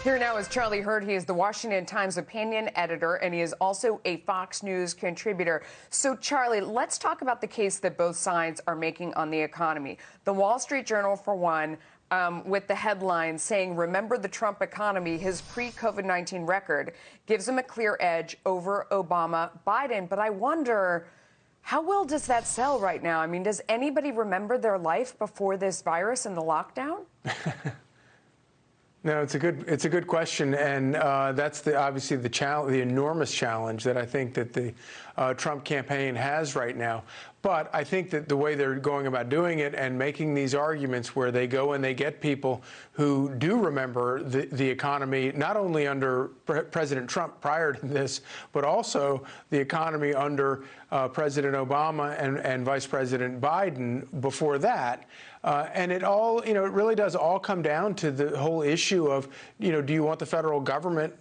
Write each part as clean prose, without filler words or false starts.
Here now is Charlie Hurd. He is the Washington Times opinion editor, and he is also a Fox News contributor. So, Charlie, let's talk about the case that both sides are making on the economy. The Wall Street Journal, for one, with the headline saying, "Remember the Trump economy, his pre-COVID-19 record gives him a clear edge over Obama Biden." But I wonder, how well does that sell right now? I mean, does anybody remember their life before this virus and the lockdown? No, it's a good question, and that's obviously the enormous challenge that I think that the Trump campaign has right now. But I think that the way they're going about doing it and making these arguments where they go and they get people who do remember the economy, not only under President Trump prior to this, but also the economy under President Obama and Vice President Biden before that. And it all, it really does all come down to the whole issue of, do you want the federal government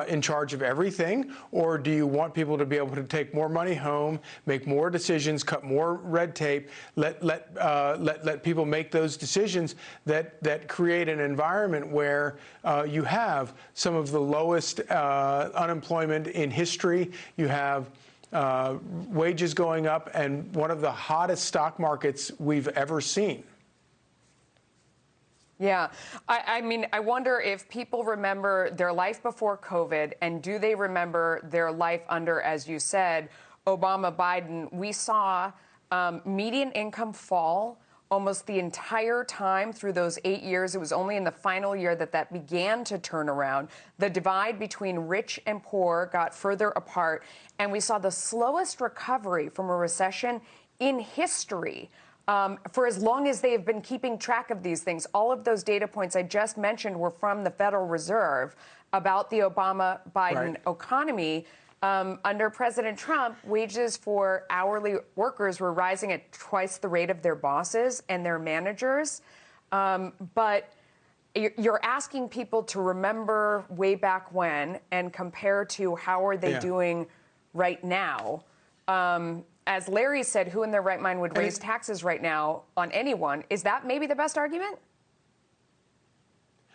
in charge of everything, or do you want people to be able to take more money home, make more decisions, cut more red tape, let people make those decisions that create an environment where you have some of the lowest unemployment in history, you have wages going up, and one of the hottest stock markets we've ever seen. Yeah. I mean, I wonder if people remember their life before COVID, and do they remember their life under, as you said, Obama Biden? We saw median income fall almost the entire time through those 8 years. It was only in the final year that began to turn around. The divide between rich and poor got further apart, and we saw the slowest recovery from a recession in history. For as long as they have been keeping track of these things. All of those data points I just mentioned were from the Federal Reserve about the Obama-Biden economy. Under President Trump, wages for hourly workers were rising at twice the rate of their bosses and their managers. But you're asking people to remember way back when and compare to how are they doing right now. As Larry said, who in their right mind would raise taxes right now on anyone? Is that maybe the best argument?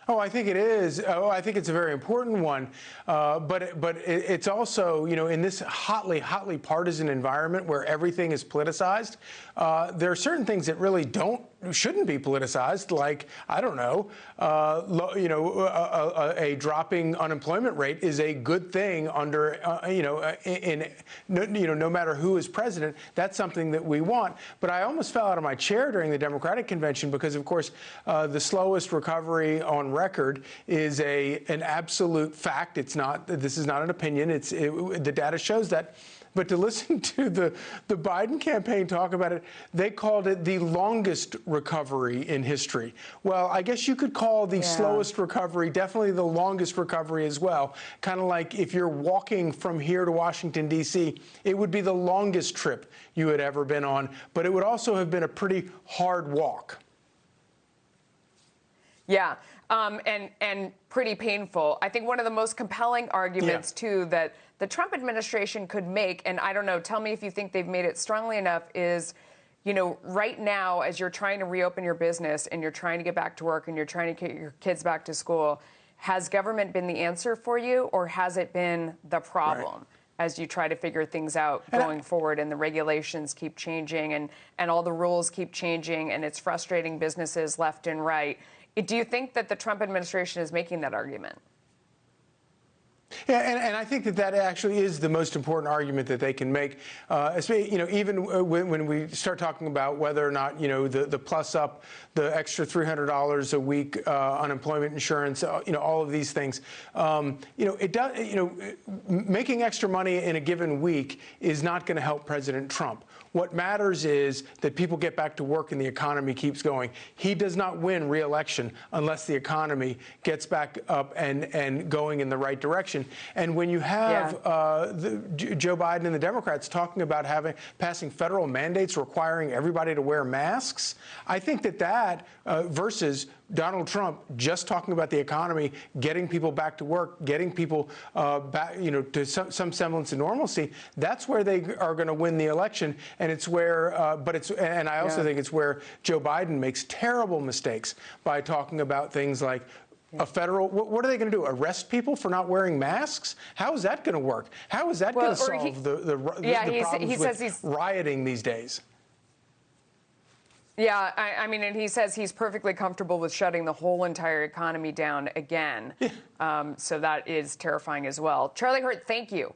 Oh, I think it is. Oh, I think it's a very important one. But it's also, in this hotly partisan environment where everything is politicized, there are certain things that really shouldn't be politicized, like, I don't know, a dropping unemployment rate is a good thing under, no matter who is president. That's something that we want. But I almost fell out of my chair during the Democratic convention because, of course, the slowest recovery on record is an absolute fact. This is not an opinion. The data shows that. But to listen to the Biden campaign talk about it, they called it the longest recovery in history. Well, I guess you could call the slowest recovery definitely the longest recovery as well. Kind of like if you're walking from here to Washington, D.C., it would be the longest trip you had ever been on, but it would also have been a pretty hard walk. Yeah, and pretty painful. I think one of the most compelling arguments, too, that the Trump administration could make, and I don't know, tell me if you think they've made it strongly enough, is, right now, as you're trying to reopen your business and you're trying to get back to work and you're trying to get your kids back to school, has government been the answer for you, or has it been the problem as you try to figure things out going forward and the regulations keep changing and all the rules keep changing and it's frustrating businesses left and right? Do you think that the Trump administration is making that argument? Yeah, and I think that actually is the most important argument that they can make. Even when we start talking about whether or not the plus up, the extra $300 a week unemployment insurance, all of these things, it does. Making extra money in a given week is not going to help President Trump. What matters is that people get back to work and the economy keeps going. He does not win re-election unless the economy gets back up and going in the right direction. And when you have Joe Biden and the Democrats talking about passing federal mandates requiring everybody to wear masks, I think that versus Donald Trump just talking about the economy, getting people back to work, getting people back, to some semblance of normalcy, that's where they are going to win the election. And it's where, and I also think it's where Joe Biden makes terrible mistakes by talking about things like A federal, what are they going to do? Arrest people for not wearing masks? How is that going to work? How is that going to solve the problems with rioting these days? Yeah, I mean, and he says he's perfectly comfortable with shutting the whole entire economy down again. So that is terrifying as well. Charlie Hurt, thank you.